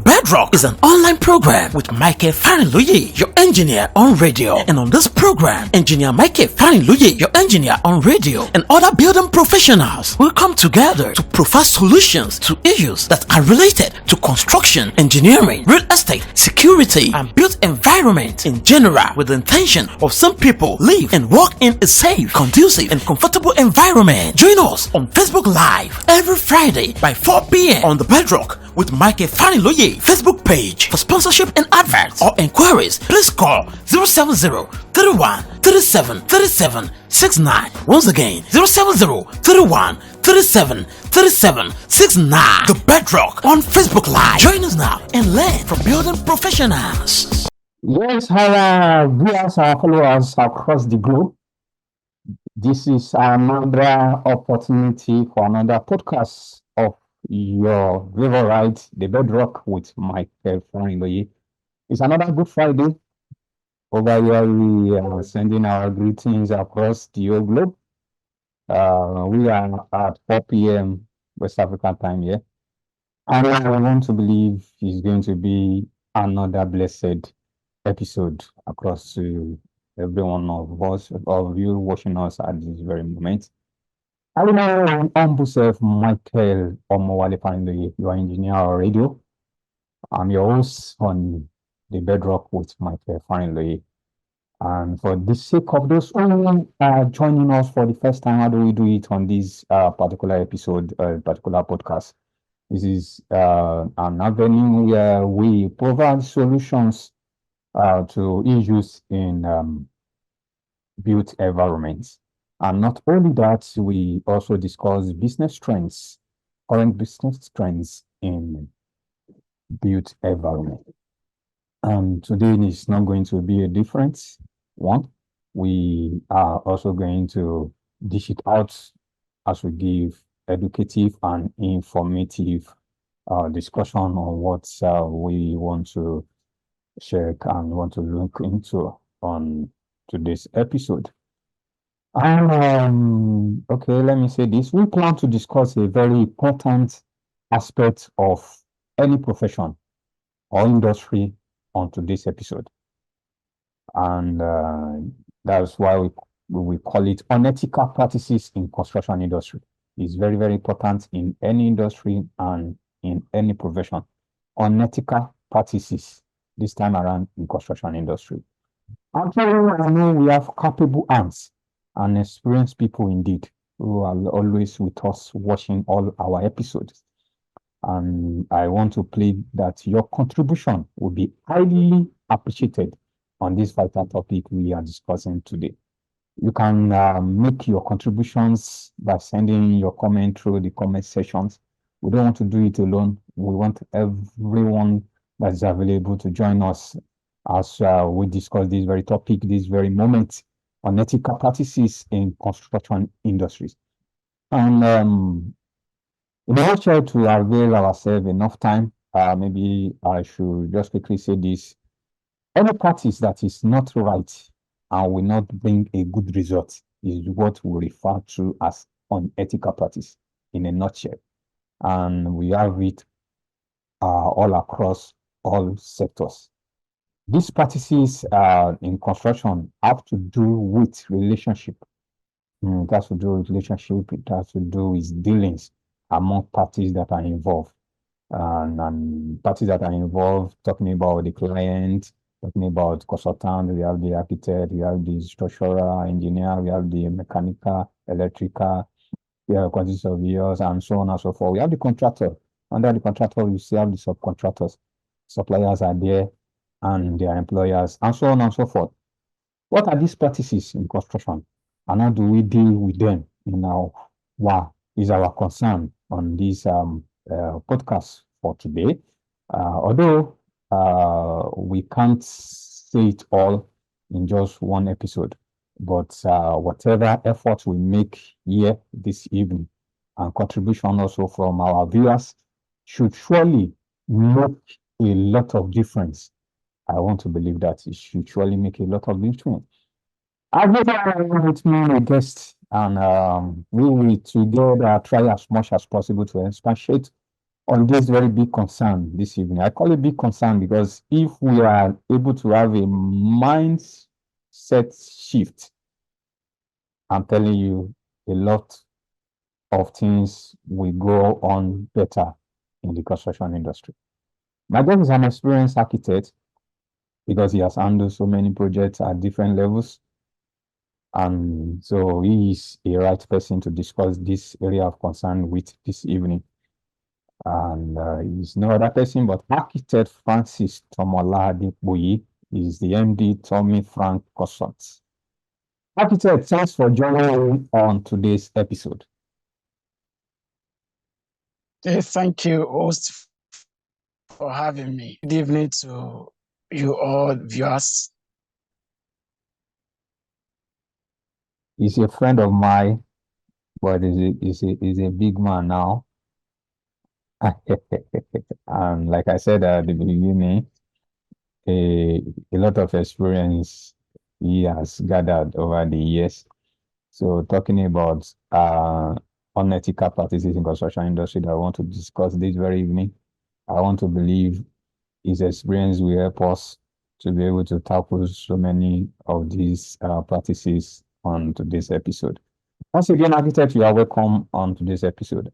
Bedrock is an online program with Michael Farinloye, your engineer on radio. And on this program, engineer Michael Farinloye, your engineer on radio, and other building professionals will come together to provide solutions to issues that are related to construction, engineering, real estate, security, and built environment in general, with the intention of some people live and work in a safe, conducive, and comfortable environment. Join us on Facebook Live every Friday by 4 p.m. on the Bedrock with Michael Farinloye Facebook page. For sponsorship and adverts or inquiries, please call 070-31-37-37-69. Once again, 070-31-37-37-69. The Bedrock on Facebook Live. Join us now and learn from building professionals. Yes, our viewers, our followers across the globe. This is another opportunity for another podcast of your favorite, The Bedrock with Michael Farinloye. It's another Good Friday. Over here, we are sending our greetings across the whole globe. We are at 4 p.m. West African time here. And I want to believe it's going to be another blessed episode across to every one of us, of you watching us at this very moment. I will now humble self, Michael Omowale Farinloye, your engineer on radio. I'm your host on The Bedrock with Michael Farinloye. And for the sake of those who are joining us for the first time, how do we do it on this particular episode, particular podcast? This is an avenue where we provide solutions to issues in built environments. And not only that, we also discuss business trends, current business trends in built environment. And today is not going to be a different one. We are also going to dish it out as we give educative and informative discussion on what we want to check and want to look into on today's episode. Okay, let me say this. We plan to discuss a very important aspect of any profession or industry on today's episode. And that's why we call it unethical practices in construction industry. It's very, very important in any industry and in any profession. Unethical practices this time around in construction industry. Actually, I know we have capable hands and experienced people indeed who are always with us watching all our episodes. And I want to plead that your contribution will be highly appreciated on this vital topic we are discussing today. You can make your contributions by sending your comment through the comment sections. We don't want to do it alone. We want everyone that's available to join us as we discuss this very topic, this very moment on ethical practices in construction industries. And in order to avail ourselves enough time, maybe I should just quickly say this. Any practice that is not right and will not bring a good result is what we refer to as unethical practice in a nutshell. And we have it all across all sectors. These practices in construction have to do with relationship. It has to do with relationship. It has to do with dealings among parties that are involved. And parties that are involved, talking about the client, talking about consultant, we have the architect, we have the structural engineer, we have the mechanical, electrical, we have quantity surveyors, and so on and so forth. We have the contractor. Under the contractor, we still have the subcontractors. Suppliers are there, and their employers, and so on and so forth. What are these practices in construction, and how do we deal with them in what is our concern on this podcast for today? Although we can't say it all in just one episode, but whatever effort we make here this evening and contribution also from our viewers should surely make a lot of difference. I want to believe that it should surely make a lot of difference. I've with me a guest, and we will together try as much as possible to expatiate on this very big concern this evening. I call it big concern because if we are able to have a mindset shift, I'm telling you, a lot of things will go on better in the construction industry. My dad is an experienced architect because he has handled so many projects at different levels. And so he is a right person to discuss this area of concern with this evening. And he's no other person but architect Francis Tomola Adepoye is the MD Tommy Frank Consults. Architect, thanks for joining me on today's episode. Thank you, host, for having me. Good evening to you all viewers. He's a friend of mine, but is a big man now. And like I said at the beginning, a lot of experience he has gathered over the years. So talking about unethical practices in construction industry that I want to discuss this very evening, I want to believe his experience will help us to be able to tackle so many of these practices on today's episode. Once again, architect, you are welcome on today's episode.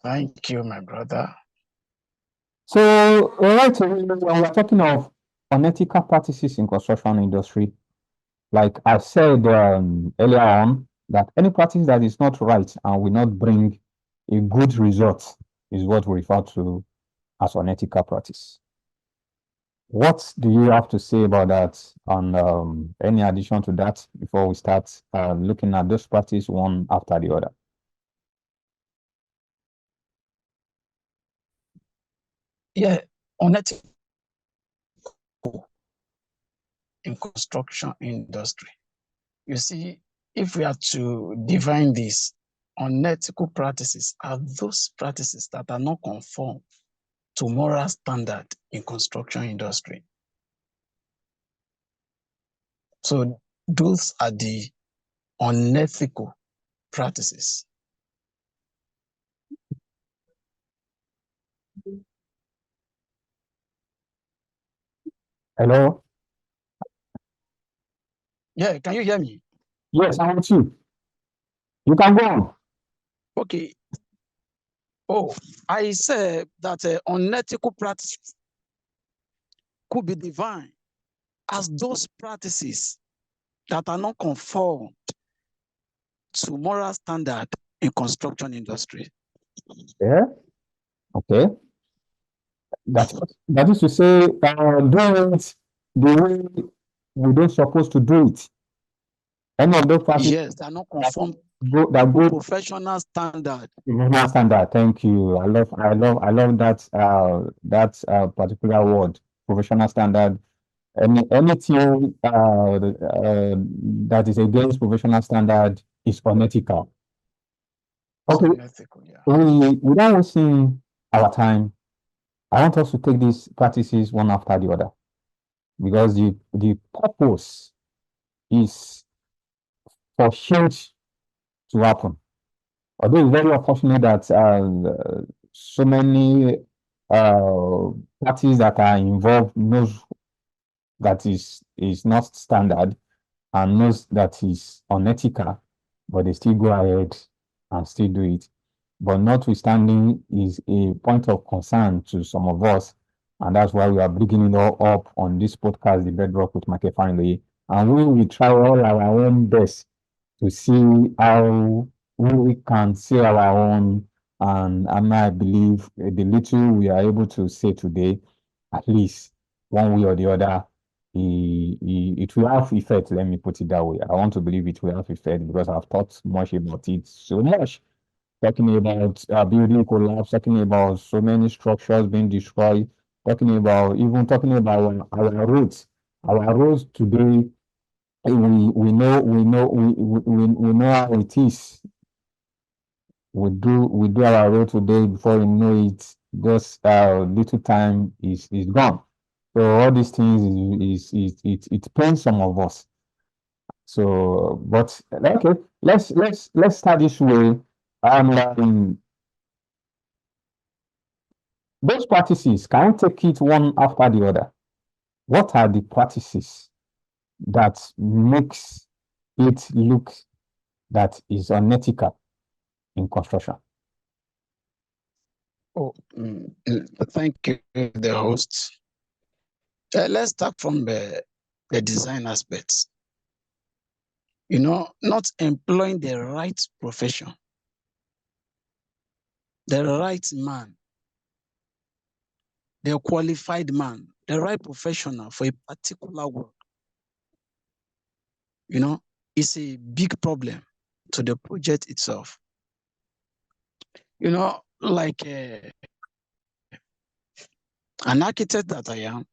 Thank you, my brother. So, all right, so when we're talking of unethical practices in construction industry, like I said earlier on, that any practice that is not right and will not bring a good result is what we refer to as unethical practice. What do you have to say about that? And any addition to that before we start looking at those practices one after the other? Yeah, unethical in construction industry. You see, if we are to define this, unethical practices are those practices that are not conform to moral standard in construction industry. So those are the unethical practices. Hello? Yeah, can you hear me? Yes, I want you. You can go on. Okay. Oh, I said that unethical practices could be defined as those practices that are not conformed to moral standard in construction industry. Yeah. Okay. That is to say, doing it the way we don't supposed to do it. Any of those practices Yes, they are not conformed that to go professional standard. professional standard. Thank you. I love that particular word, professional standard. Anything that is against professional standard is unethical. It's Okay, unethical, yeah. without wasting our time, I want us to take these practices one after the other because the purpose is for change to happen. Although it's very unfortunate that so many parties that are involved knows that is not standard and knows that is unethical, but they still go ahead and still do it. But notwithstanding is a point of concern to some of us, and that's why we are bringing it all up on this podcast, the Bedrock with Michael Family, and we will try all our own best to see how we can see our own. And I believe the little we are able to say today, at least one way or the other, it will have effect. Let me put it that way. I want to believe it will have effect because I've thought much about it so much. Talking about building collapse, talking about so many structures being destroyed, talking about our roads. Our roads today, we know how it is. We do our road today before we know it. Just little time is gone. So all these things it depends some of us. So, but okay, let's start this way. Um, those practices, can I take it one after the other? What are the practices that makes it look that is unethical in construction? Oh, thank you, the host. Let's start from the design aspects. Not employing the right profession, the right man, the qualified man, the right professional for a particular work, is a big problem to the project itself. Like an architect that I am,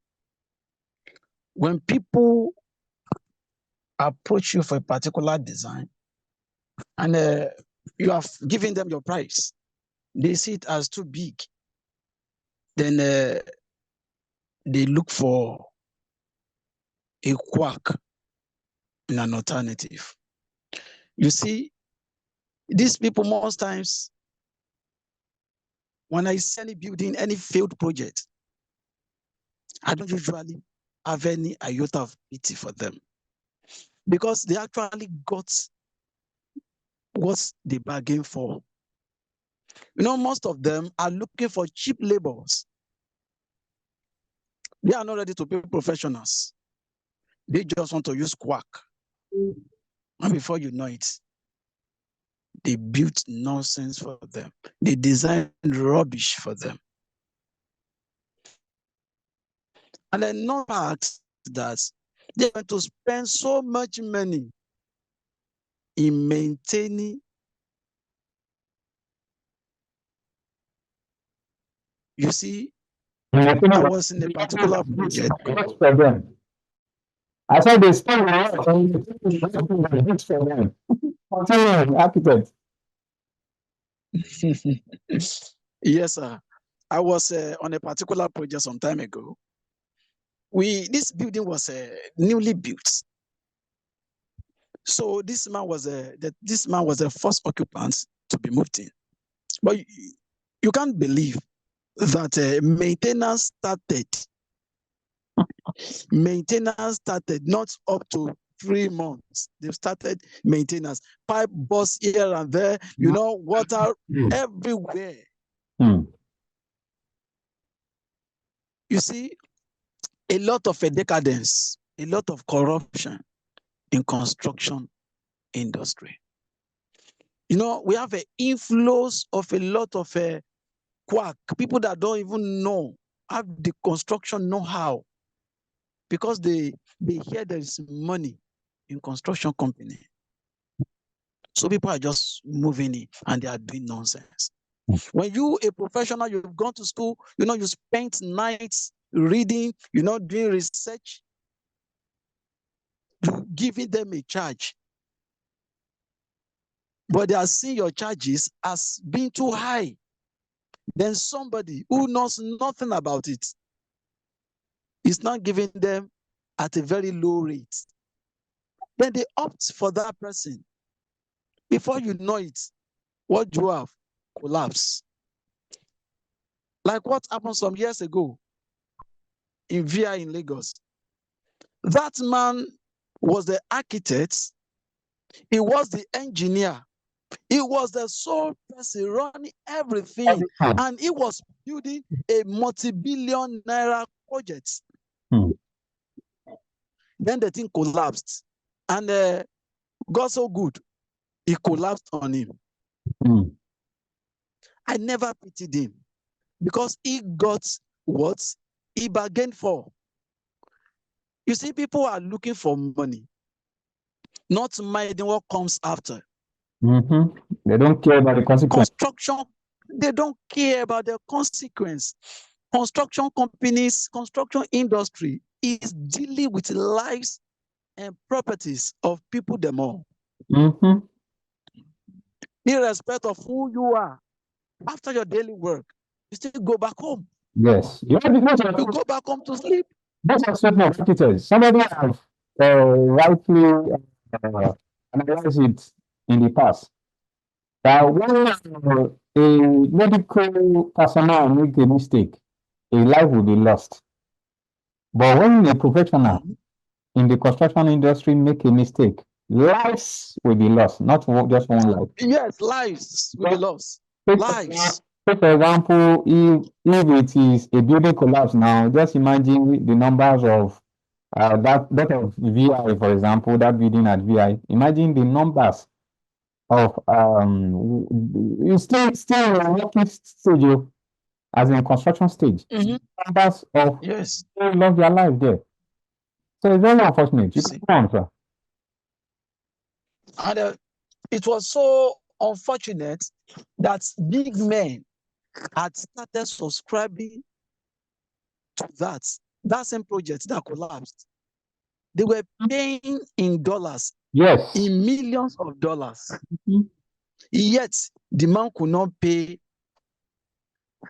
when people approach you for a particular design and you have given them your price, they see it as too big, then they look for a quack in an alternative. You see, these people most times, when I see any building, any failed project, I don't usually have any iota of pity for them because they actually got what they bargained for. Most of them are looking for cheap labors. They are not ready to pay professionals. They just want to use quack. And before you know it, they built nonsense for them. They designed rubbish for them. And then not that they're going to spend so much money in maintaining. You see, I was in a particular project. I said they spend a lot on for them. Continue, architect. Yes, sir. I was on a particular project some time ago. This building was newly built. So this man was the first occupant to be moved in. But you can't believe that maintenance started not up to 3 months. They've started maintenance. Pipe burst here and there, water everywhere. You see, a lot of decadence, a lot of corruption in construction industry. We have an inflows of a lot of quack, people that don't even have the construction know-how because they hear there is money in construction company. So people are just moving in and they are doing nonsense. When you, a professional, you've gone to school, you spent nights reading, doing research, giving them a charge. But they are seeing your charges as being too high. Then somebody who knows nothing about it is not giving them at a very low rate. Then they opt for that person. Before you know it, what you have collapse. Like what happened some years ago in VI in Lagos. That man was the architect. He was the engineer. He was the sole person running everything. And he was building a multi-billion naira project. Then the thing collapsed. And got so good, he collapsed on him. I never pitied him because he got what he bargained for. You see, people are looking for money, not minding what comes after. They don't care about the consequence. Construction, they don't care about the consequence. Construction companies, construction industry is dealing with lives and properties of people them all. Irrespective of who you are, after your daily work, you still go back home. Yes. You go back home to sleep. That's a statement of architects. Somebody have rightly analyzed it in the past. When a medical personnel make a mistake, a life will be lost. But when a professional in the construction industry make a mistake, lives will be lost, not just one life. Yes, lives will be lost. Lives. Take for example, if it is a building collapse now, just imagine the numbers of that of VI, for example, that building at VI. Imagine the numbers of you still in a working stage, as in construction stage. Numbers of people lost their life there. So it's very unfortunate. You can go on, sir. And it was so unfortunate that big men had started subscribing to that same project that collapsed. They were paying in dollars, in millions of dollars. Yet the man could not pay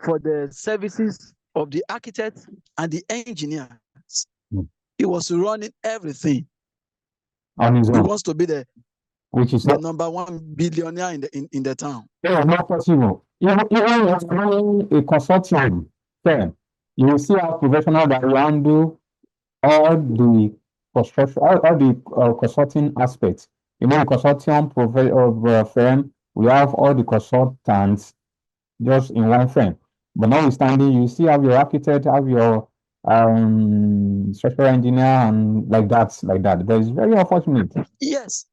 for the services of the architects and the engineers. He was running everything on his own. He wants to be the number one billionaire in the town. Yeah, not possible. Even a consulting firm, you will see how professional that will handle all the construction, all the consulting aspects. You know, consulting firm, we have all the consultants just in one firm. But notwithstanding, you see have your architect, have your structural engineer, and like that. That is very unfortunate. Yes.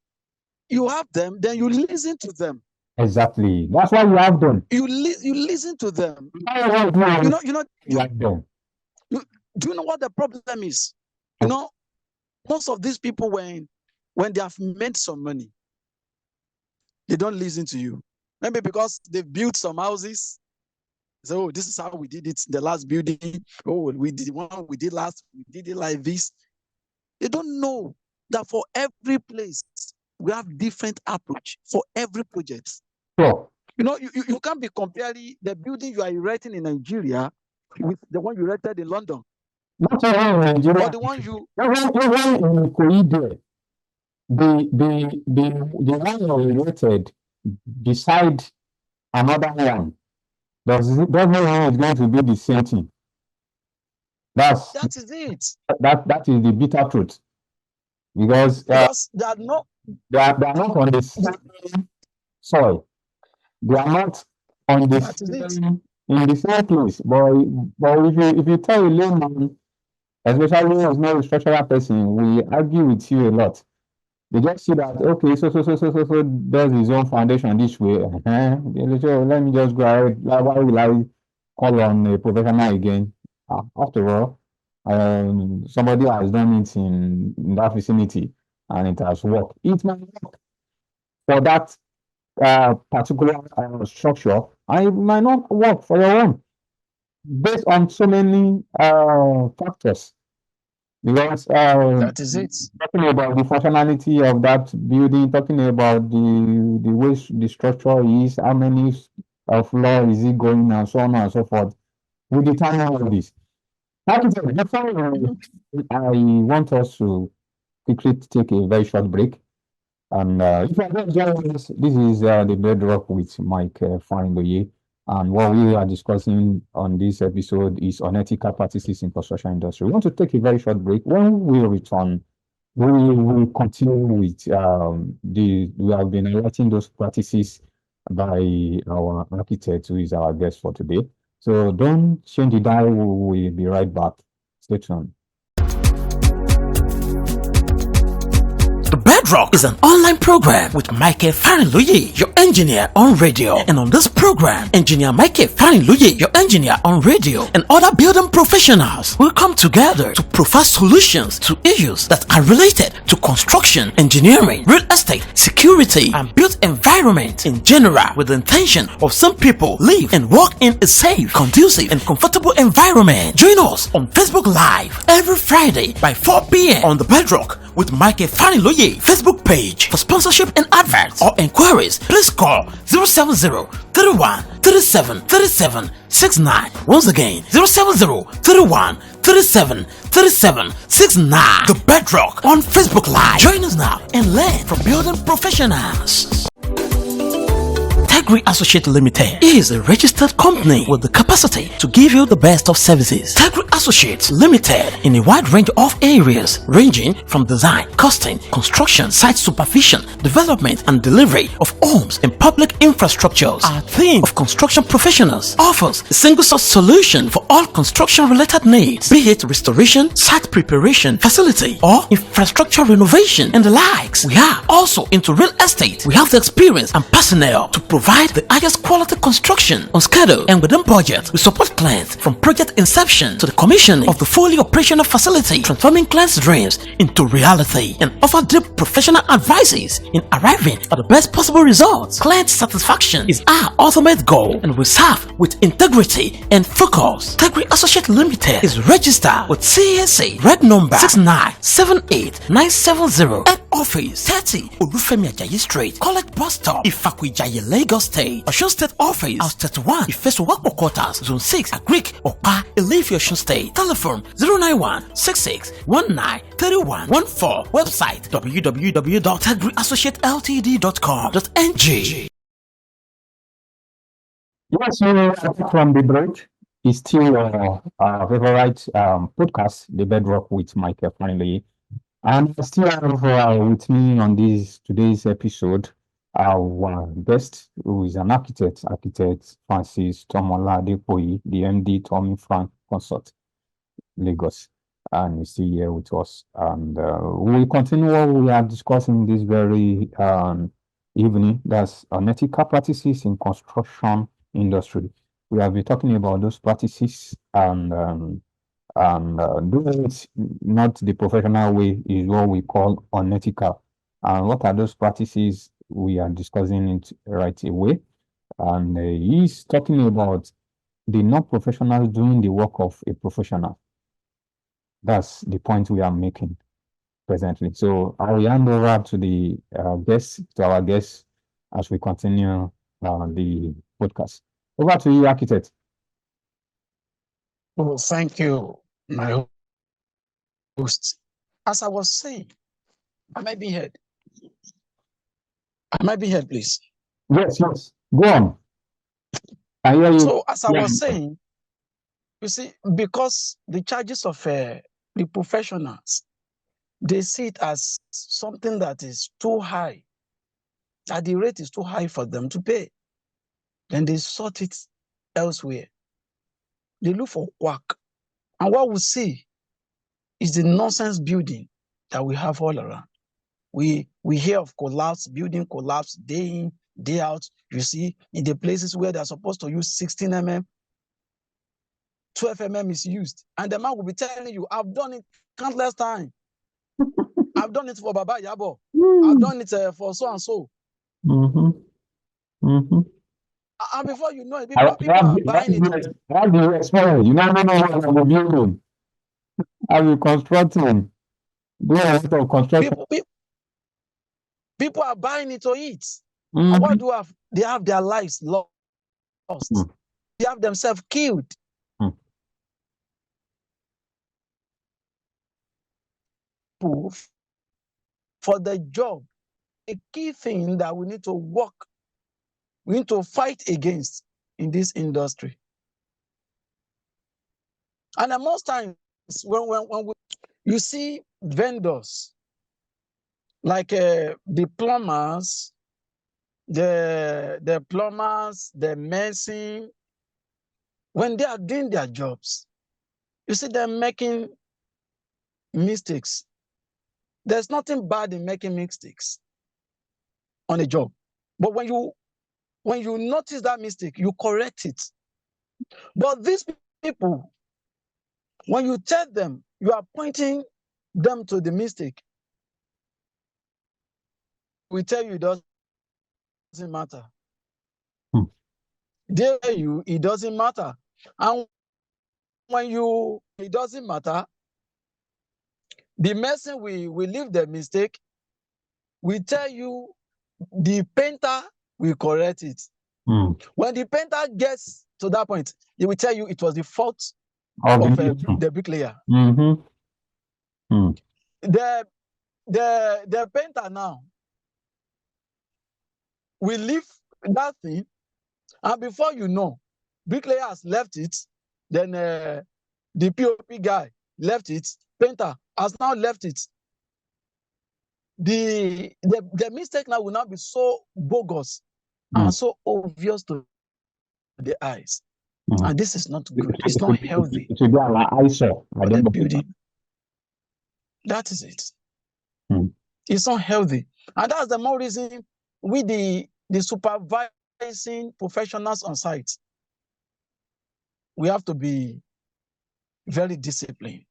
You have them, then you listen to them. Exactly. That's why you have them. You listen to them. You have them. Do you know what the problem is? You know, most of these people, when they have made some money, they don't listen to you. Maybe because they've built some houses. So this is how we did it. The last building. Oh, we did one we did last. We did it like this. They don't know that for every place we have different approach for every project. Sure. You know, you can't be comparing the building you are erecting in Nigeria with the one you erected in London. Not even in Nigeria. Or the one you even in Korea, the one you erected beside another one doesn't mean it's going to be the same thing. That is it. That is the bitter truth. Because they are not on the same soil. They are not on the in the same place. But if you tell a layman, especially who is not a structural person, we argue with you a lot. They just see that okay, so there's his own foundation this way. So let me just go ahead. Why will I call on a professional again? After all, somebody has done it in that vicinity and it has worked. It might work for that particular structure, and it might not work for your own based on so many factors. Because that is it. Talking about the functionality of that building, talking about the way the structure is, how many floor is it going, and so on and so forth, we determine all of this. Before I want us to quickly take a very short break. And if you are just joining us, this is the Bedrock with Mike Farinloye. And what we are discussing on this episode is unethical practices in construction industry. We want to take a very short break. When we return, we will continue with we have been highlighting those practices by our architect, who is our guest for today. So don't change the dial. We'll be right back. Stay tuned. Bedrock is an online program with Mike Farinloye, your engineer on radio. And on this program, engineer Mike Farinloye, your engineer on radio, and other building professionals will come together to provide solutions to issues that are related to construction, engineering, real estate, security, and built environment in general, with the intention of some people live and work in a safe, conducive, and comfortable environment. Join us on Facebook Live every Friday by 4 p.m. on the Bedrock with Mike Farinloye Facebook page. For sponsorship and adverts or inquiries, please call 070-31-37-37-69. Once again, 070-31-37-37-69. The Bedrock on Facebook Live. Join us now and learn from building professionals. Tegri Associate Limited is a registered company with the capacity to give you the best of services. Tegri Associates Limited in a wide range of areas ranging from design, costing, construction, site supervision, development and delivery of homes and public infrastructures. Our team of construction professionals offers a single source solution for all construction related needs, be it restoration, site preparation, facility or infrastructure renovation and the likes. We are also into real estate. We have the experience and personnel to provide the highest quality construction on schedule and within budget. We support clients from project inception to the commissioning of the fully operational facility, transforming clients' dreams into reality, and offer deep professional advices in arriving at the best possible results. Client satisfaction is our ultimate goal, and we serve with integrity and focus. Tegri Associate Limited is registered with CAC red number 6978970. Head office 30 Olufemi Ajayi Street, College Bus Stop, Ifakuijaye, Lagos State. Osun State Office House 31 Ifesowapo Quarters, Zone 6 Agric Opa, Ilefe, Osun State. Telephone 09166193114. Website www.tegriassociateltd.com.ng. Yes, from the break is still our favorite podcast, The Bedrock with Michael finally. And I still have with me on today's episode our guest, who is an architect Francis Tomola Adepoyi, the MD Tommy Frank Consult, Lagos, and he's still here with us. And we'll continue what we are discussing this very evening. That's unethical practices in construction industry. We have been talking about those practices and doing it not the professional way is what we call unethical. And what are those practices? We are discussing it right away. And he's talking about the non-professionals doing the work of a professional. That's the point we are making presently. So I will hand over to our guests, as we continue the podcast. Over to you, architect. Oh, thank you, my host. As I was saying, I might be heard. Please. Yes. Go on. I hear you. So, as I was saying, you see, because the charges of the professionals, they see it as something that is too high, that the rate is too high for them to pay. Then they sort it elsewhere. They look for work. And what we see is the nonsense building that we have all around. We hear of building collapse day in, day out. You see, in the places where they're supposed to use 16 mm, 12 mm is used. And the man will be telling you, I've done it countless times. I've done it for Baba Yabo. I've done it for so and so. And before you know it, people are buying it. How do you expect? You never know what I'm building. How you constructing? Do a lot of construction. People are buying it to eat. And what do have? They have their lives lost. They have themselves killed. For the job, a key thing that we need to fight against in this industry. And most times, when you see vendors like the plumbers, the mason, when they are doing their jobs, you see them making mistakes. There's nothing bad in making mistakes on a job. But when you notice that mistake, you correct it. But these people, when you tell them, you are pointing them to the mistake, we tell you it doesn't matter. They tell you it doesn't matter. And it doesn't matter, the mason we leave the mistake, we tell you the painter will correct it. When the painter gets to that point, he will tell you it was the fault of the bricklayer. The painter now will leave that thing And before you know, bricklayer has left it, then the POP guy left it, painter has now left it. The mistake now will not be so bogus and so obvious to the eyes. And this is not good. It's not healthy It will be an eyesore. for the building. That is it. It's not healthy. And that's the more reason with the supervising professionals on site, we have to be very disciplined.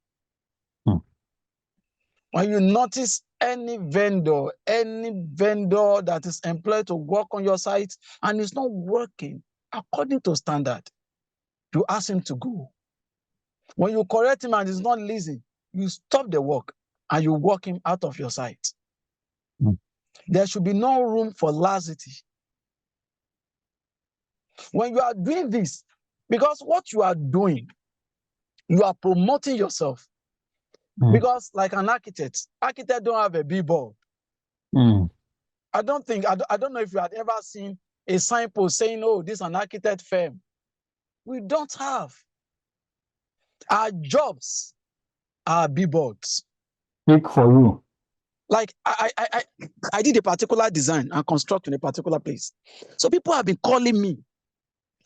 When you notice any vendor that is employed to work on your site and is not working according to standard, you ask him to go. When you correct him and he's not listening, you stop the work and you walk him out of your site. There should be no room for laxity. When you are doing this, because what you are doing, you are promoting yourself. Because like an architect don't have a billboard. I don't know if you had ever seen a signpost saying, oh, this is an architect firm. We don't have. Our jobs are billboards. Speak for you. Like I did a particular design and construct in a particular place. So people have been calling me.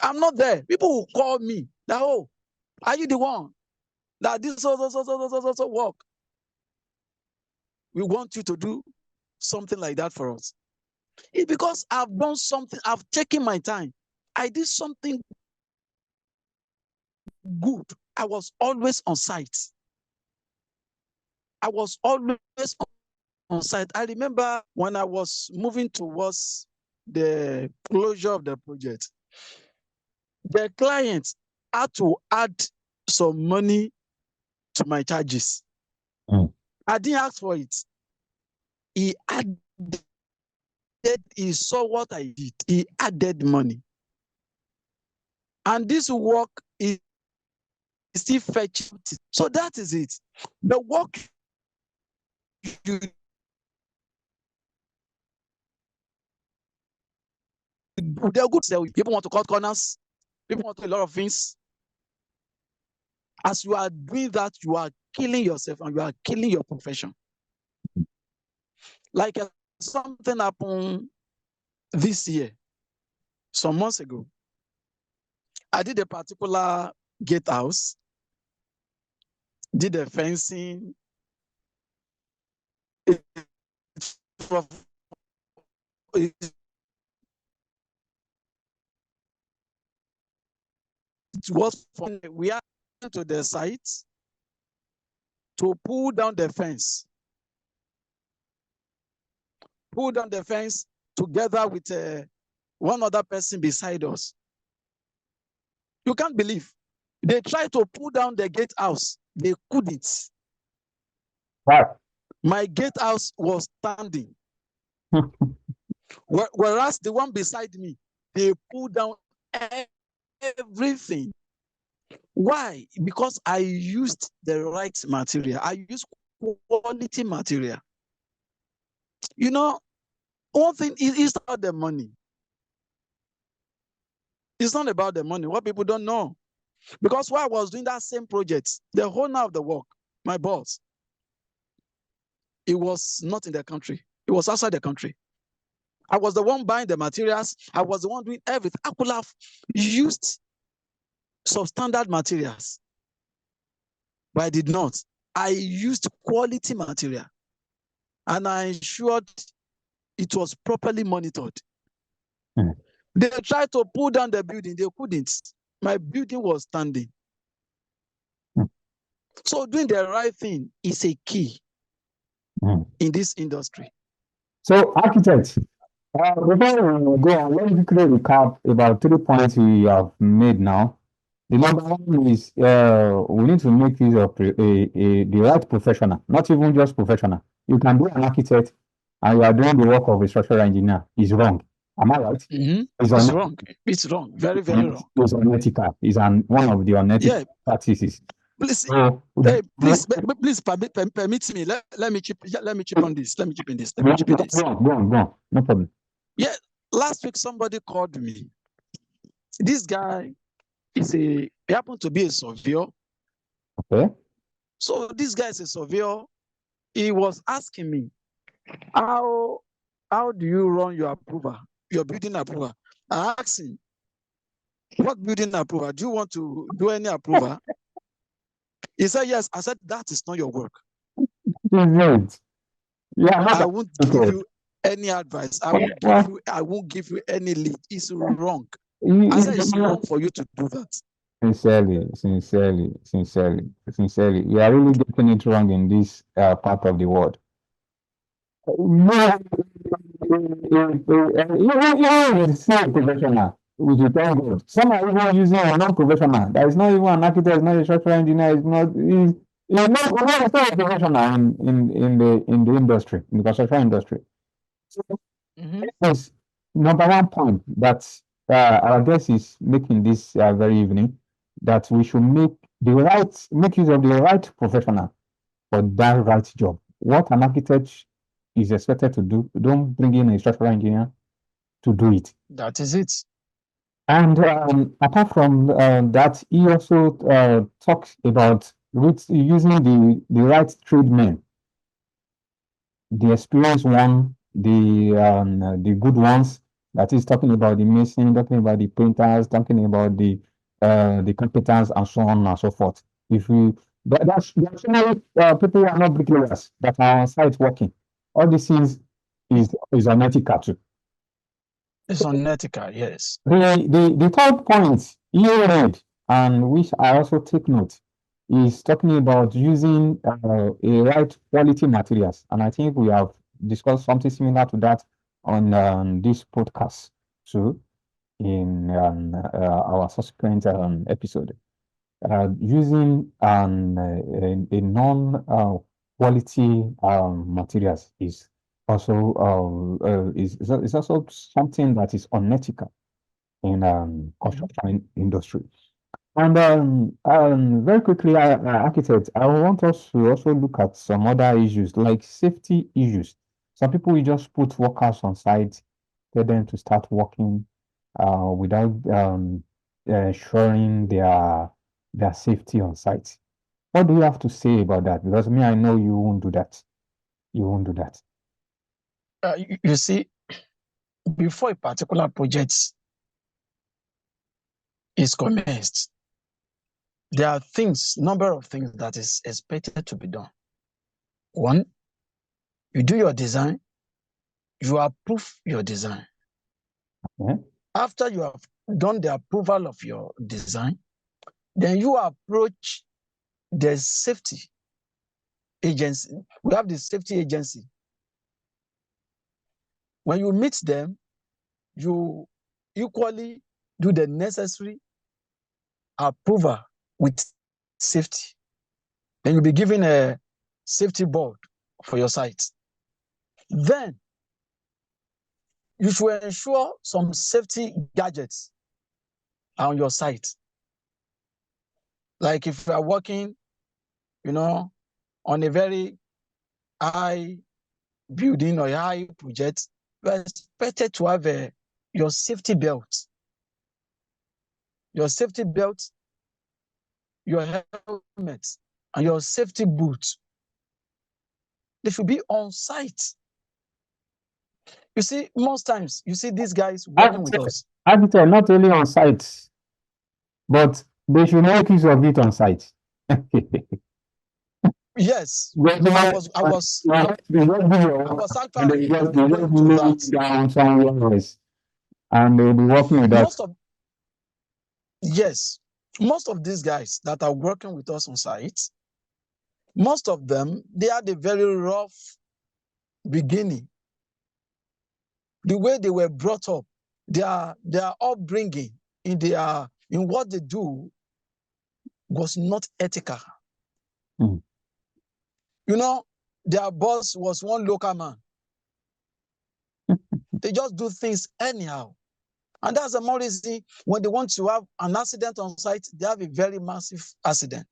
I'm not there. People will call me that, oh, are you the one that this so work? We want you to do something like that for us. It's because I've done something. I've taken my time. I did something good. I was always on site. I was always on site. I remember when I was moving towards the closure of the project, the client had to add some money to my charges. I didn't ask for it. He added, he saw what I did. He added money. And this work is still fetching. So that is it. The work you do, they're good. People want to cut corners. People want to do a lot of things. As you are doing that, you are killing yourself and you are killing your profession. Like something happened this year, some months ago. I did a particular gatehouse, did the fencing. It was fun. We are to the site to pull down the fence. Pull down the fence together with one other person beside us. You can't believe. They tried to pull down the gatehouse. They couldn't. Wow. My gatehouse was standing. Whereas the one beside me, they pulled down everything. Why? Because I used the right material. I used quality material. You know, one thing is not the money. It's not about the money. What people don't know. Because while I was doing that same project, the owner of the work, my boss, it was not in the country. It was outside the country. I was the one buying the materials. I was the one doing everything. I could have used substandard materials, but I did not. I used quality material, and I ensured it was properly monitored. They tried to pull down the building. They couldn't. My building was standing. So doing the right thing is a key in this industry. So, architects, before we go on, let me quickly recap about 3 points we have made now. The number one is we need to make use of the right professional, not even just professional. You can be an architect and you are doing the work of a structural engineer. It's wrong. Am I right? It's wrong. It's wrong. Very, very wrong. It's unethical. It's one of the unethical practices. Please, please permit me. Let me chip on this. Let me chip in this. Go on. No problem. Yeah. Last week somebody called me This guy he happened to be a surveyor. Okay. So this guy is a surveyor. He was asking me, how do you run your approval, your building approval? I asked him, what building approval? Do you want to do any approval? He said, yes. I said, that is not your work. Right. Yeah, I won't give you any advice. I won't give you any lead. It's wrong. I said, it's wrong for you to do that. Sincerely, we are really getting it wrong in this part of the world. No, you say professional, which you thank God. Some are even using a non-professional. That is not even an architect, it's not a structural engineer, it's not a professional in the industry, in the construction industry. So that's number one point that our guest is making this very evening, that we should make use of the right professional for that right job. What an architect is expected to do, don't bring in a structural engineer to do it. That is it. And apart from that, he also talks about using the right tradesmen, the experienced one, the good ones. That is talking about the mason, talking about the painters, talking about the carpenters, and so on and so forth. If we there's so many people who are not bricklayers that are on site working. All these things is unethical too. It's unethical, yes. The third point you read, and which I also take note, is talking about using a right quality materials. And I think we have discussed something similar to that on this podcast too, in our subsequent episode. Using a non-quality materials is also is also something that is unethical in construction industry. And very quickly, architects, I want us to also look at some other issues like safety issues. Some people will just put workers on site, tell them to start working without ensuring their safety on site. What do you have to say about that? Because me, I know you won't do that. You won't do that. You see, before a particular project is commenced, there are number of things that is expected to be done. One, you do your design, you approve your design. Okay. After you have done the approval of your design, then you approach the safety agency. We have the safety agency. When you meet them, you equally do the necessary approval with safety. Then you'll be given a safety board for your site. Then you should ensure some safety gadgets on your site. Like if you are working, on a very high building or a high project, you are expected to have your safety belt. Your safety belt, your helmet, and your safety boots. They should be on site. You see, most times, you see these guys working with us. Architect, not only on site, but they should make use of it on site. Yes, I was actually going to that. Down somewhere else, and they'll be working with that. Most of these guys that are working with us on site, most of them, they had a very rough beginning. The way they were brought up, their upbringing in what they do was not ethical. Mm. Their boss was one local man. They just do things anyhow. And that's the more reason when they want to have an accident on site, they have a very massive accident.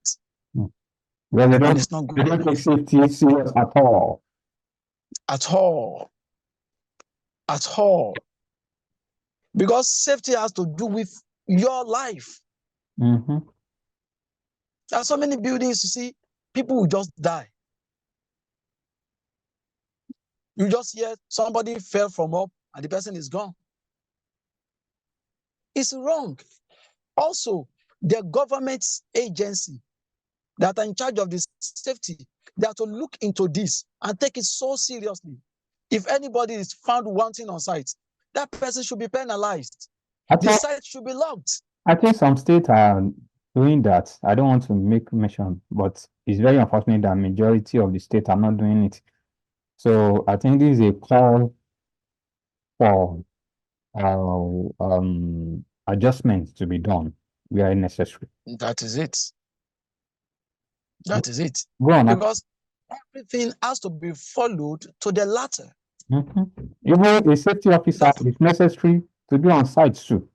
Mm. Well, they don't take safety serious at all. At all. Because safety has to do with your life. Mm-hmm. There are so many buildings, you see, people will just die. You just hear somebody fell from up and the person is gone. It's wrong. Also, the government agency that are in charge of this safety, they have to look into this and take it so seriously. If anybody is found wanting on site, that person should be penalized. The site should be locked. I think some states are doing that. I don't want to make mention, but it's very unfortunate that majority of the states are not doing it. So I think this is a call for adjustments to be done where necessary. That is it. That is it. Go on. Because everything has to be followed to the latter. Mm-hmm. Even a safety officer is necessary to be on site too.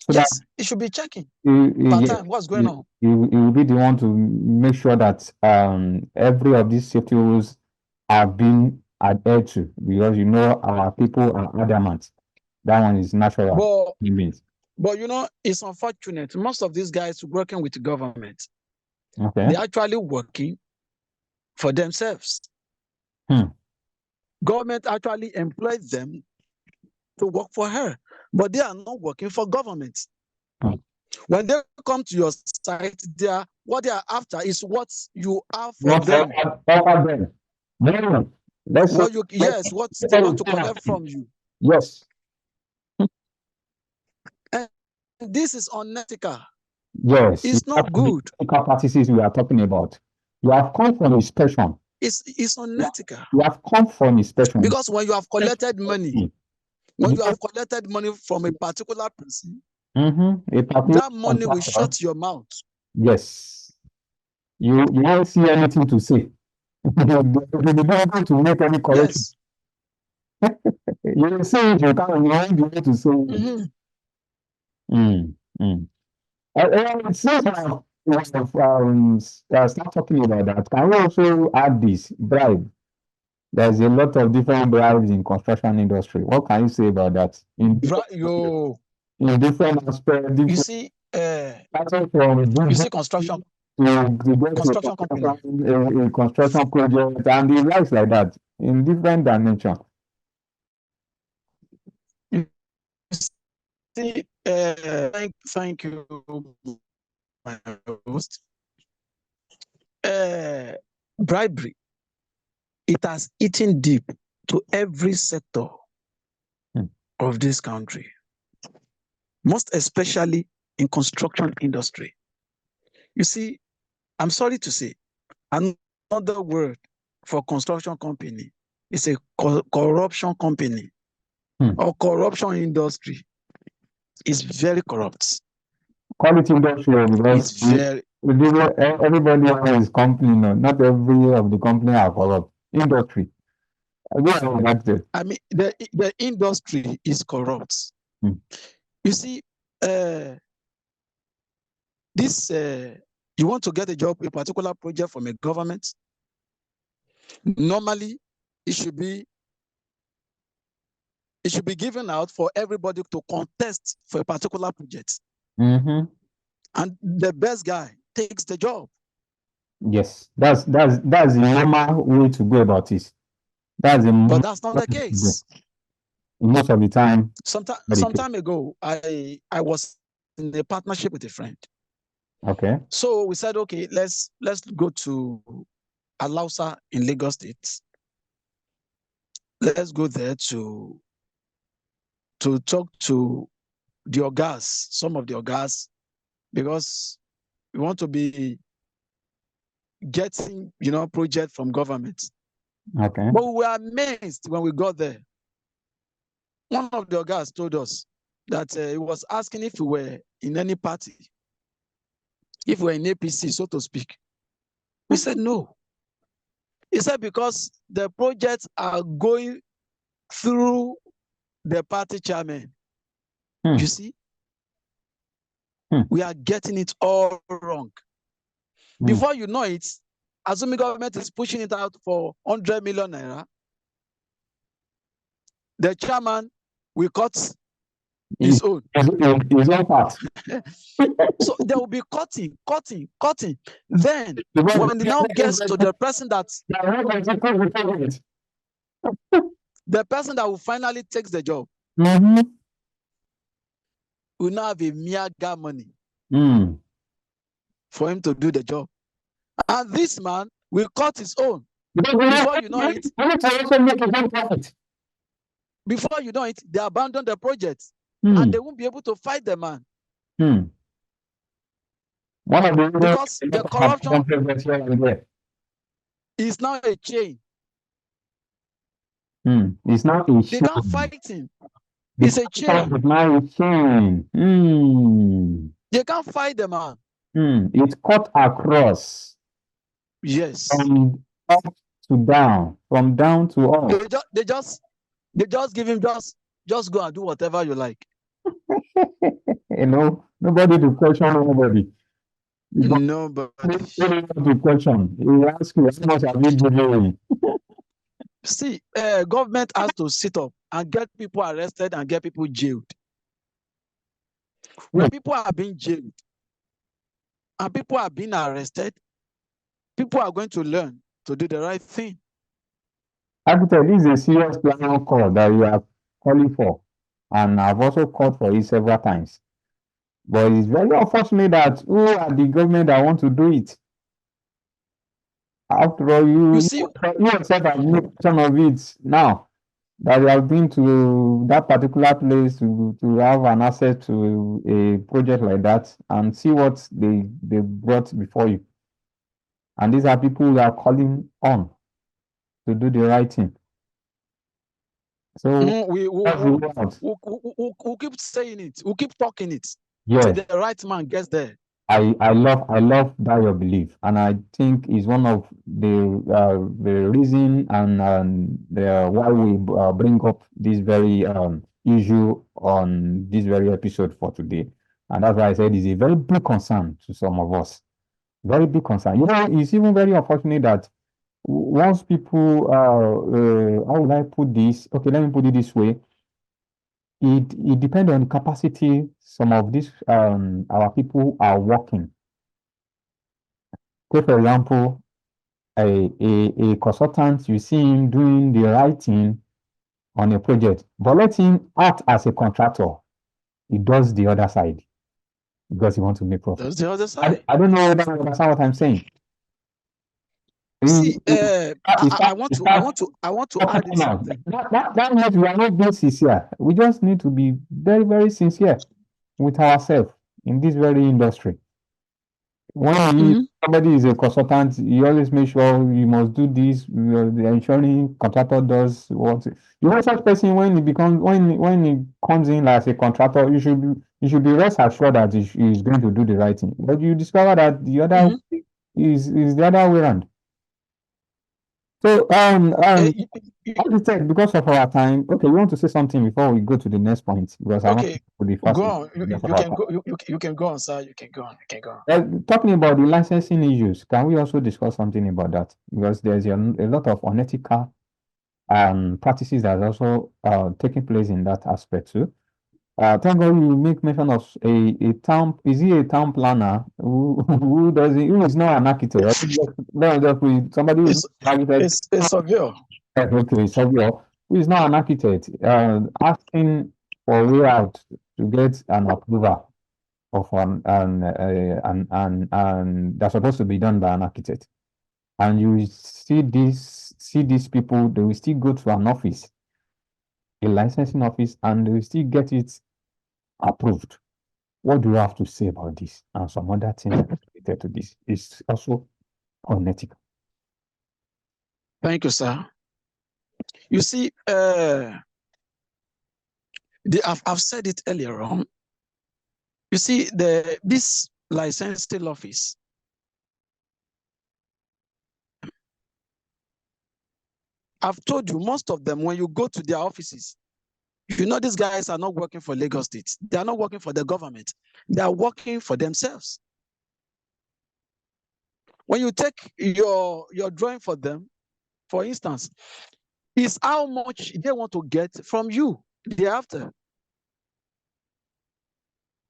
So yes, it should be checking that what's going on. He will be the one to make sure that every of these safety rules are being adhered to, because you know our people are adamant. That one is natural. But you know, it's unfortunate. Most of these guys working with the government, okay, they're actually working for themselves. Government actually employs them to work for her, but they are not working for government. When they come to your site, what they are after is what you have for them. Yes, what they want to collect from you. Yes. And this is unethical. Yes. It's not good. Ethical practices we are talking about. You have come from inspection. It's unethical. You have come from inspection. Because when you have collected money, from a particular person, that money will shut your mouth. Yes. You won't see anything to say. You don't want to make any correction. Yes. You say it, you won't be able to say it. Since start talking about that, can we also add this bribe? There's a lot of different bribes in construction industry. What can you say about that? In different aspects, you see, construction company, a construction project, and the likes like that in different dimensions. You see, thank you, my host. Bribery, it has eaten deep to every sector of this country, most especially in construction industry. You see, I'm sorry to say, another word for construction company is a corruption company or corruption industry. It's very corrupt. Quality industry, because it's very everybody has company, no, not every of the company are corrupt. Industry. I mean, the industry is corrupt. You see, this you want to get a job, a particular project from a government. Normally, it should be given out for everybody to contest for a particular project. And the best guy takes the job. Yes, that's the normal way to go about it. But that's not the case. Most of the time. Some time ago, I was in a partnership with a friend. Okay. So we said, okay, let's go to Alausa in Lagos State. Let's go there to talk to the ogas, some of the ogas, because we want to be getting, project from government. Okay. But we were amazed when we got there. One of the ogas told us that he was asking if we were in any party, if we were in APC, so to speak. We said no. He said because the projects are going through the party chairman. You see? We are getting it all wrong. Before you know it, assuming government is pushing it out for 100 million naira, the chairman will cut his own. His own part. So there will be cutting. Then when it now gets to the person that will finally takes the job, will now have a mere money for him to do the job. And this man will cut his own. Before you know it, they abandon the project and they won't be able to fight the man. Because the corruption is now a chain. It's not a chain. They can't fight him. It's a chain. They can't fight the man. It's cut across. Yes. From up to down, from down to up. They just give him just go and do whatever you like. Nobody to question nobody. Nobody to question. He ask you how much have you given? See, government has to sit up and get people arrested and get people jailed. When people are being jailed and people are being arrested, people are going to learn to do the right thing. I can tell this is a serious planning call that you are calling for, and I've also called for it several times. But it's very unfortunate that who are the government that want to do it? After all, you yourself have made some of it now that you have been to that particular place to have an access to a project like that and see what they brought before you. And these are people who are calling on to do the right thing. So we'll keep saying it. We'll keep talking it. Yeah. Till the right man gets there. I love that your belief, and I think is one of the reason and why we bring up this very issue on this very episode for today, and that's why I said it's a very big concern to some of us, very big concern. It's even very unfortunate that once people how would I put this? Okay, let me put it this way. It depends on the capacity some of these our people are working. Take for example, a consultant, you see him doing the right thing on a project, but let him act as a contractor. He does the other side because he wants to make profit. Does the other side. I don't know whether you understand what I'm saying. See, I want to add something. That means we are not being sincere. We just need to be very, very sincere with ourselves in this very industry. When somebody is a consultant, you always make sure you must do this. The ensuring contractor does what. Such person when he comes in as a contractor, you should be rest assured that he is going to do the right thing. But you discover that the other is the other way around. So as you said, because of our time, okay, we want to say something before we go to the next point because I want to be fast. Go on. You can go on, sir. You can go on. Talking about the licensing issues, can we also discuss something about that? Because there's a lot of unethical practices that are also taking place in that aspect too. Thank God you make mention of a town. Is he a town planner who is not an architect? Somebody who is an architect. It's a surveyor. Okay, surveyor who is not an architect, asking for a way out to get an approval of and that's supposed to be done by an architect. And you see these people, they will still go to an office, a licensing office, and they will still get it approved. What do you have to say about this and some other things related to this? It's also unethical. Thank you, sir. You see, I've said it earlier on. You see, this licensing office, I've told you, most of them, when you go to their offices, these guys are not working for Lagos State. They are not working for the government. They are working for themselves. When you take your drawing for them, for instance, is how much they want to get from you thereafter.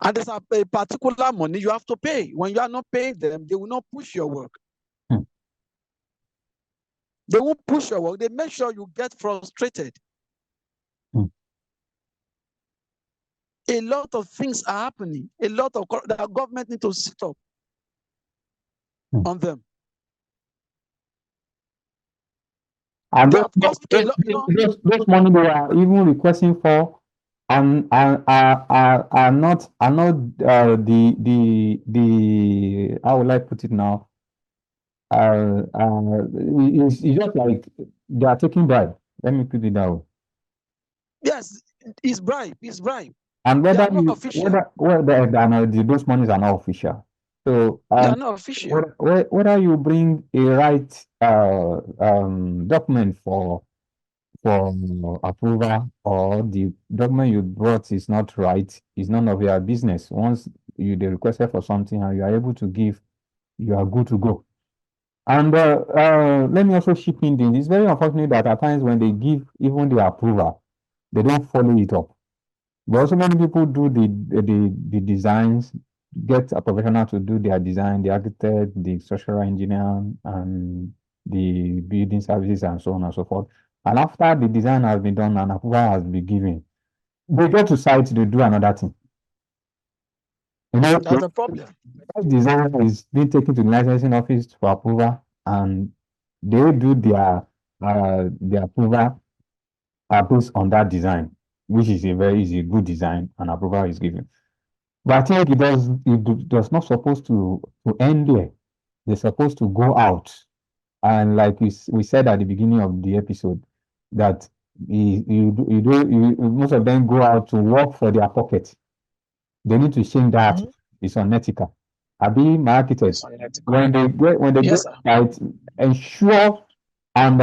And there's a particular money you have to pay. When you are not paying them, they will not push your work. They won't push your work. They make sure you get frustrated. A lot of things are happening. A lot of the government need to sit up on them. And They, of course, those money they are even requesting for and are not the how will I put it now? It's just like they are taking bribe. Let me put it that way. Yes, it's bribe. It's bribe. And They whether are not official. those monies are not official. So They are not official. whether you bring a right document for approval or the document you brought is not right, is none of your business. Once they requested for something and you are able to give, you are good to go. And let me also chip in this. It's very unfortunate that at times when they give even the approval, they don't follow it up. But also many people do the designs, get a professional to do their design, the architect, the structural engineer, and the building services, and so on and so forth. And after the design has been done and approval has been given, they go to site to do another thing. You know, That's the problem. that design is being taken to the licensing office for approval, and they do their approval based on that design, which is a good design, and approval is given. But I think it does not supposed to end there. They're supposed to go out. And like we said at the beginning of the episode, that most of them go out to work for their pocket. They need to change that. It's unethical. Abi, my architect, when they Yes, get out, ensure and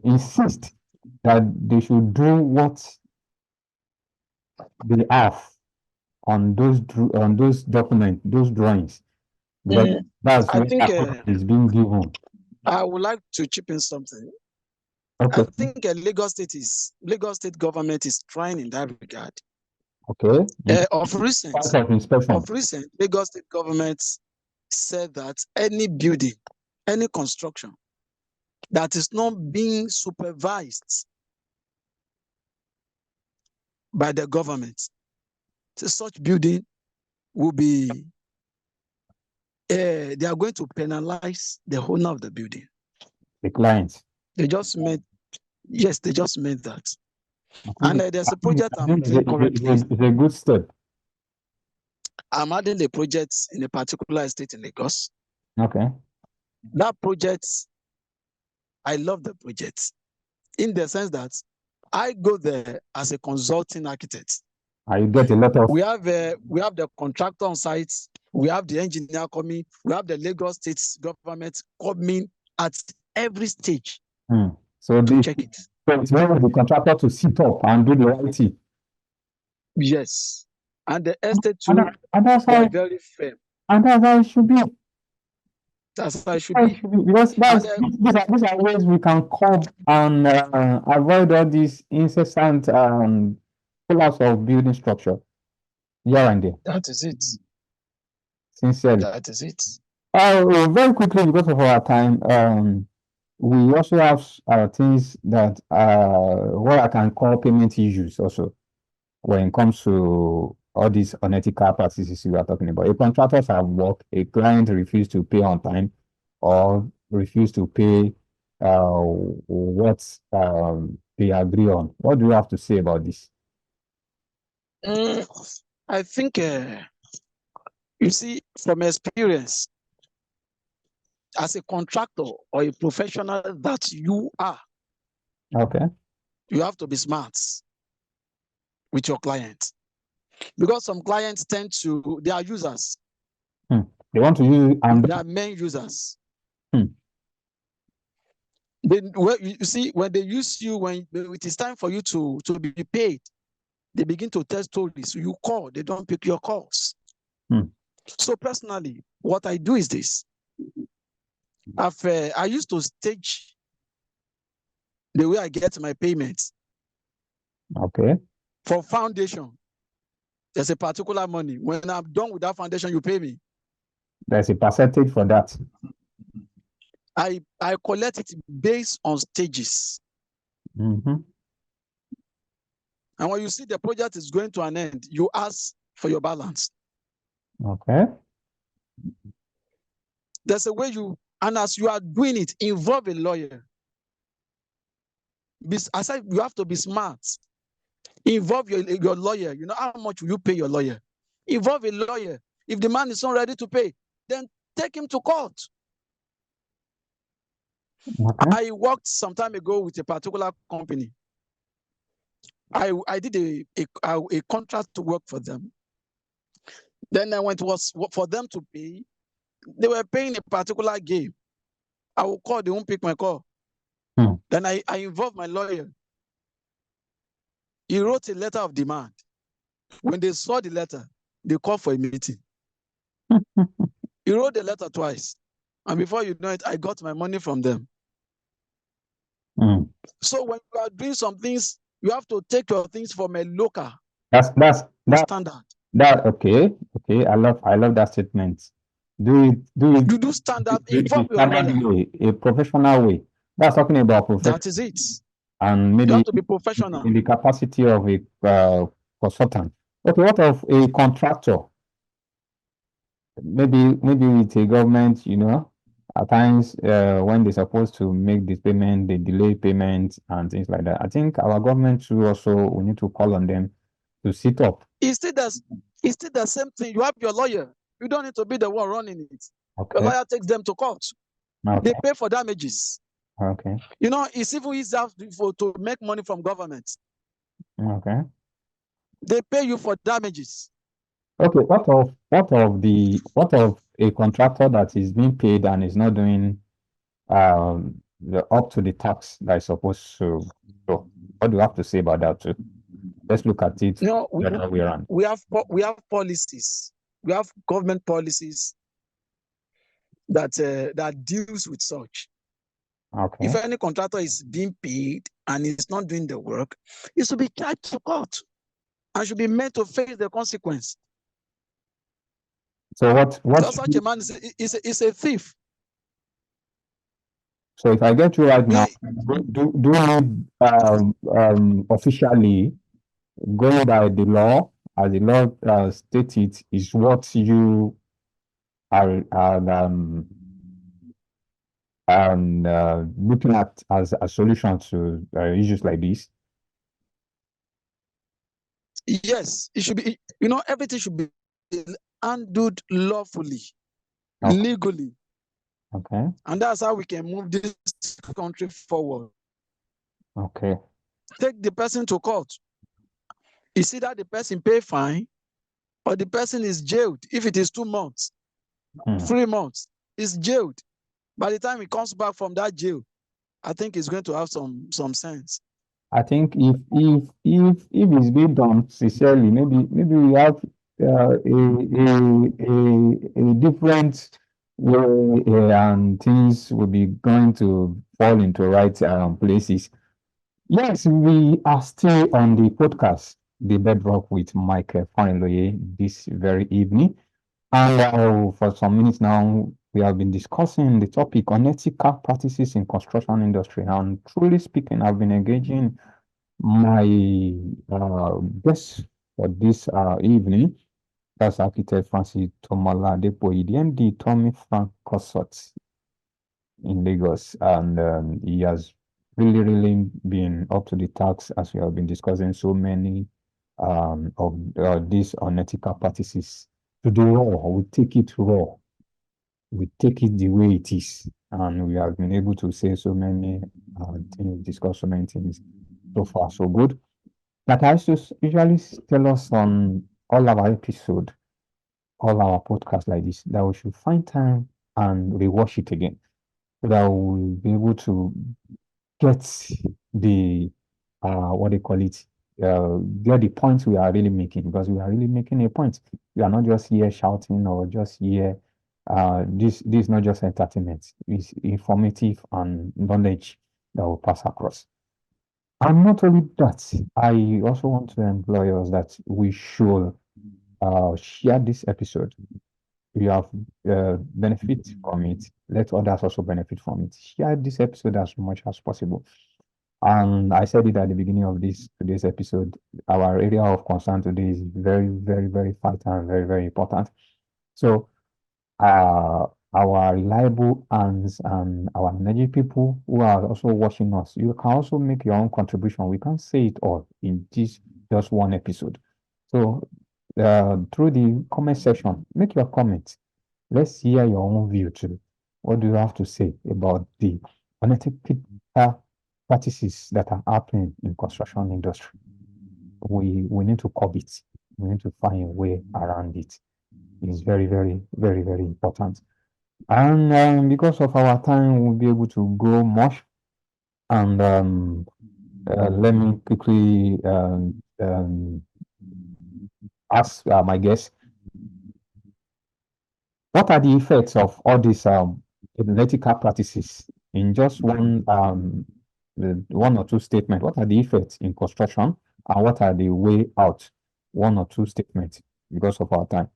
insist that they should do what they have on those documents, those drawings, because that's I when think approval is being given. I would like to chip in something. Okay. I think Lagos State government is trying in that regard. Okay. Of recent, Lagos State government said that any building, any construction that is not being supervised by the government, such building will be, they are going to penalize the owner of the building. The clients. They just made that. And there's a project I'm doing currently. It's a good step. I'm adding a project in a particular estate in Lagos. Okay. That project, I love the project in the sense that I go there as a consulting architect. You get a lot of. We have the contractor on site. We have the engineer coming. We have the Lagos State government coming at every stage to check it. So it's where the contractor to sit up and do the right thing. Yes, and the estate too. And that's how are very firm. And that's how it should be. That's how it should be. Because these are ways we can curb and avoid all these incessant collapse of building structure here and there. That is it. Sincerely. That is it. Very quickly, because of our time, we also have things that what I can call payment issues also when it comes to all these unethical practices we are talking about. If contractors have work, a client refuse to pay on time or refuse to pay what they agree on. What do you have to say about this? I think, you see, from experience, as a contractor or a professional that you are, okay, you have to be smart with your client, because some clients they are users. They want to use, and they are main users. You see, when they use you, when it is time for you to be paid, they begin to tell stories. You call, they don't pick your calls. So personally, what I do is this. I used to stage the way I get my payments. Okay. For foundation. There's a particular money. When I'm done with that foundation, you pay me. There's a percentage for that. I collect it based on stages. Mm-hmm. And when you see the project is going to an end, you ask for your balance. Okay. There's a way and as you are doing it, involve a lawyer. I said you have to be smart. Involve your lawyer. You know how much will you pay your lawyer? Involve a lawyer. If the man is not ready to pay, then take him to court. Okay. I worked some time ago with a particular company. I did a contract to work for them. Then when it was for them to pay, they were paying a particular game. I will call, they won't pick my call. Then I involved my lawyer. He wrote a letter of demand. When they saw the letter, they called for a meeting. He wrote the letter twice. And before you know it, I got my money from them. So when you are doing some things, you have to take your things from a local standard. Okay. I love that statement. You do standard, involve your lawyer. Way, a professional way. That's talking about profession. That is it. And maybe you have to be professional in the capacity of a consultant. Okay, what of a contractor? Maybe with a government, at times when they're supposed to make this payment, they delay payment and things like that. I think our government too also, we need to call on them to sit up. It's still the same thing. You have your lawyer. You don't need to be the one running it. Okay. The lawyer takes them to court. Okay. They pay for damages. Okay. It's even easier to make money from government. Okay. They pay you for damages. Okay. What of a contractor that is being paid and is not doing up to the tax that is supposed to do? What do you have to say about that too? Let's look at it. We have policies. We have government policies that deals with such. Okay. If any contractor is being paid and is not doing the work, he should be charged to court and should be made to face the consequence. So what? Because such a man is a thief. So if I get you right now, do we officially go by the law, as the law states it, is what you are looking at as a solution to issues like this? Yes, it should be. Everything should be handled lawfully, Okay. legally. Okay. And that's how we can move this country forward. Okay. Take the person to court. You see that the person pay fine or the person is jailed. If it is 2 months, 3 months, is jailed. By the time he comes back from that jail, I think he's going to have some sense. I think if it's being done sincerely, maybe we have a different way and things will be going to fall into right places. Yes, we are still on the podcast, The Bedrock with Michael Faniloye, this very evening. And for some minutes now, we have been discussing the topic unethical practices in construction industry. And truly speaking, I've been engaging my guest for this evening. That's architect Francis Tomola Depoyi, the MD Tommy Frank Consorts in Lagos. And he has really been up to the task as we have been discussing so many of these unethical practices. To the raw, we take it raw. We take it the way it is. And we have been able to say so many things, discuss so many things. So far, so good. Like I usually tell us on all our episodes, all our podcasts like this, that we should find time and rewatch it again. So that we'll be able to get the what they call it, get the points we are really making, because we are really making a point. We are not just here shouting or just here. This is not just entertainment. It's informative and knowledge that will pass across. And not only that, I also want to employ us that we should share this episode. You have benefit from it. Let others also benefit from it. Share this episode as much as possible. And I said it at the beginning of today's episode. Our area of concern today is very, very, very vital and very, very important. So, our reliable hands and our energy people who are also watching us, you can also make your own contribution. We can't say it all in this just one episode. So, through the comment section, make your comments. Let's hear your own view too. What do you have to say about the unethical practices that are happening in construction industry? We need to curb it. We need to find a way around it. It's very, very, very, very important. And because of our time, we'll be able to go much. And let me quickly ask my guest, what are the effects of all these ethical practices in just one or two statements? What are the effects in construction, and what are the way out? One or two statements because of our time.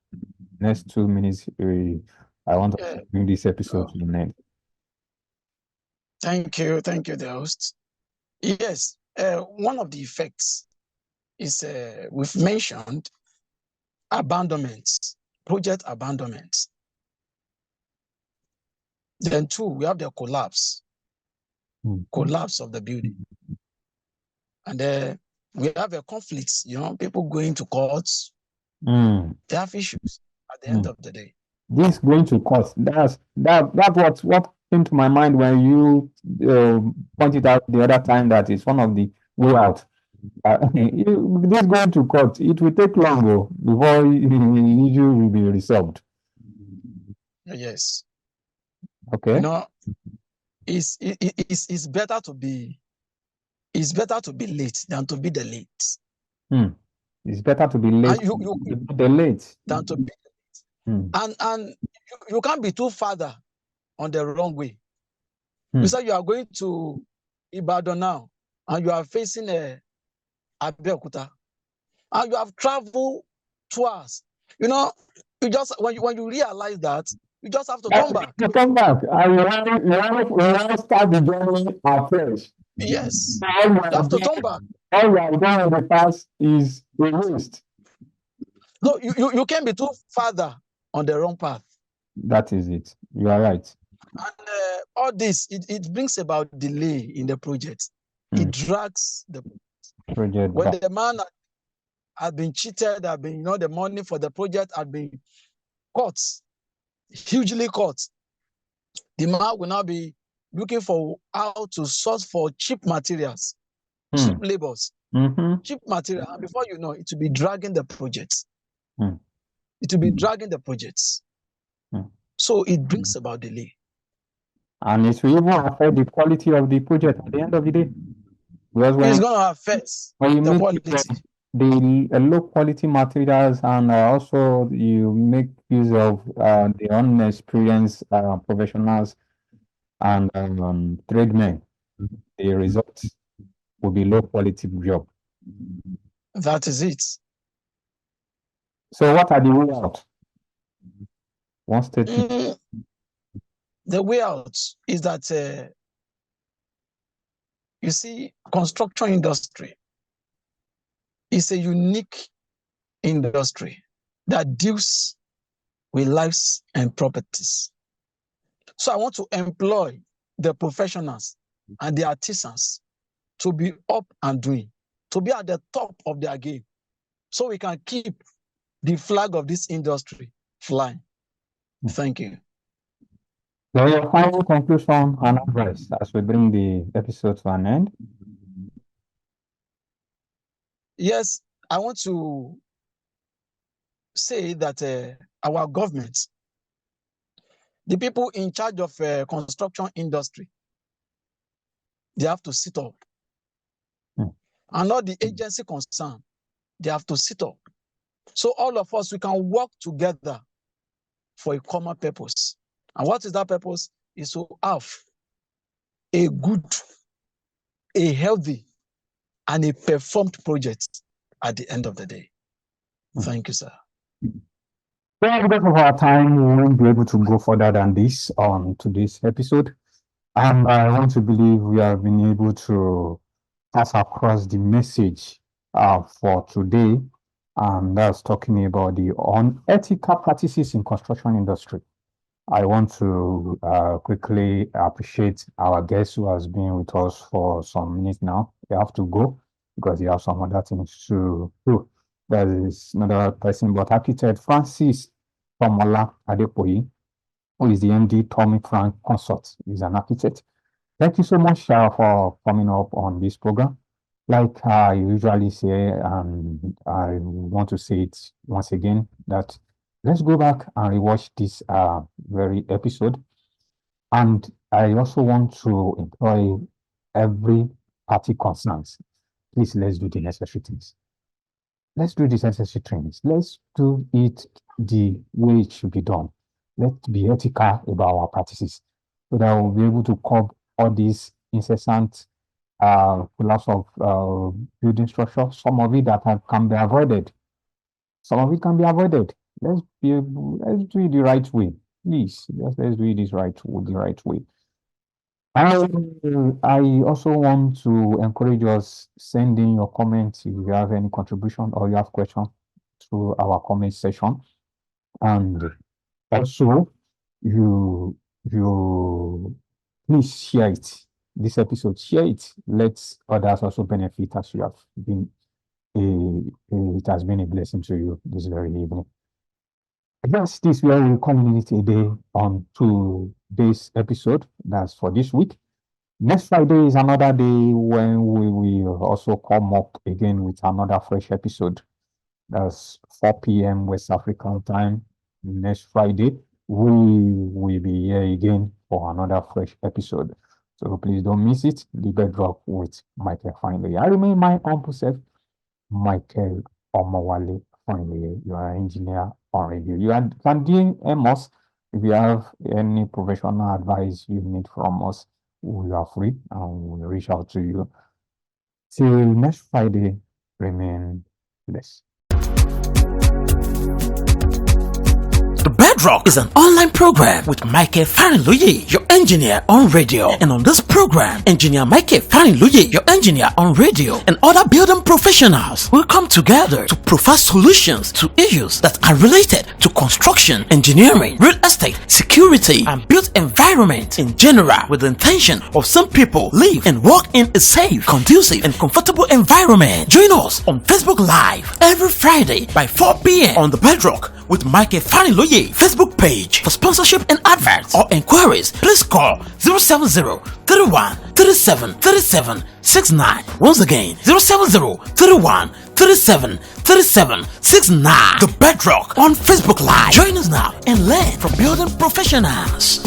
Next 2 minutes, I want to bring this episode to an end. Thank you, the host. Yes, one of the effects is we've mentioned abandonments, project abandonments. Then two, we have the collapse of the building. And we have a conflict, people going to courts. They have issues at the end of the day. This going to court, that's what came to my mind when you pointed out the other time that it's one of the way out. This going to court, it will take long before the issue will be resolved. Yes. Okay. It's better to be late than to be the late. It's better to be late than late than to be late. And you can't be too farther on the wrong way. You say you are going to Ibadan now, and you are facing Abeokuta, and you have traveled 2 hours. You just when you realize that, you just have to come back. To come back, and you want to start the journey afresh. Yes, you have to come back. All you have done in the past is a waste. No, you can't be too farther on the wrong path. That is it. You are right. And all this, it brings about delay in the project. It drags the project. When the man had been cheated, the money for the project had been cut, hugely cut, the man will now be looking for how to source for cheap materials, cheap labors, cheap material. And before you know, it will be dragging the projects. It will be dragging the projects. So it brings about delay. And it will even affect the quality of the project at the end of the day. Because it's going to affect the quality. The low quality materials, and also you make use of the unexperienced professionals and tradesmen, the results will be low quality job. That is it. So what are the way out? One statement. The way out is that you see, construction industry is a unique industry that deals with lives and properties. So I want to employ the professionals and the artisans to be up and doing, to be at the top of their game, so we can keep the flag of this industry flying. Thank you. So your final conclusion and advice as we bring the episode to an end? Yes, I want to say that our government, the people in charge of construction industry, they have to sit up. And not the agency concerned, they have to sit up. So all of us, we can work together for a common purpose. And what is that purpose? Is to have a good, a healthy, and a performed project at the end of the day. Thank you, sir. Well, because of our time, we won't be able to go further than this on today's episode. And I want to believe we have been able to pass across the message for today. And that's talking about the unethical practices in construction industry. I want to quickly appreciate our guest who has been with us for some minutes now. They have to go because he has some other things to do. There is another person, but architect Francis Tomola Adepoyi, who is the MD Tommy Frank Consult. He's an architect. Thank you so much for coming up on this program. Like I usually say, and I want to say it once again, that let's go back and rewatch this very episode. And I also want to employ every party concerned. Please, let's do the necessary things. Let's do the necessary things. Let's do it the way it should be done. Let's be ethical about our practices so that we'll be able to curb all these incessant collapse of building structure. Some of it that can be avoided. Some of it can be avoided. Let's do it the right way. Please, let's do it the right way. I also want to encourage us sending your comments if you have any contribution or you have questions through our comment section. And also, you please share it. This episode, share it. Let others also benefit as you have been. It has been a blessing to you this very evening. Yes, this way we culminate a day on today's episode. That's for this week. Next Friday is another day when we will also come up again with another fresh episode. That's 4 p.m. West African time. Next Friday, we will be here again for another fresh episode. So please don't miss it. The Bedrock with Michael Finally. I remain my humble self, Michael Omowale Finally. You are an engineer on radio. You can DM us if you have any professional advice you need from us. We are free and we'll reach out to you. Till next Friday, remain blessed. The Bedrock is an online program with Michael Farinluye, your engineer on radio. And on this program, engineer Michael Farinluye, your engineer on radio, and other building professionals will come together to provide solutions to issues that are related to construction, engineering, real estate, security, and built environment in general, with the intention of some people live and work in a safe, conducive, and comfortable environment. Join us on Facebook Live every Friday by 4 p.m. on The Bedrock with Michael Farinluye Facebook page. For sponsorship and adverts or inquiries, please call 070-31-37-37-69. Once again, 070-31-37-37-69. The Bedrock on Facebook Live. Join us now and learn from building professionals.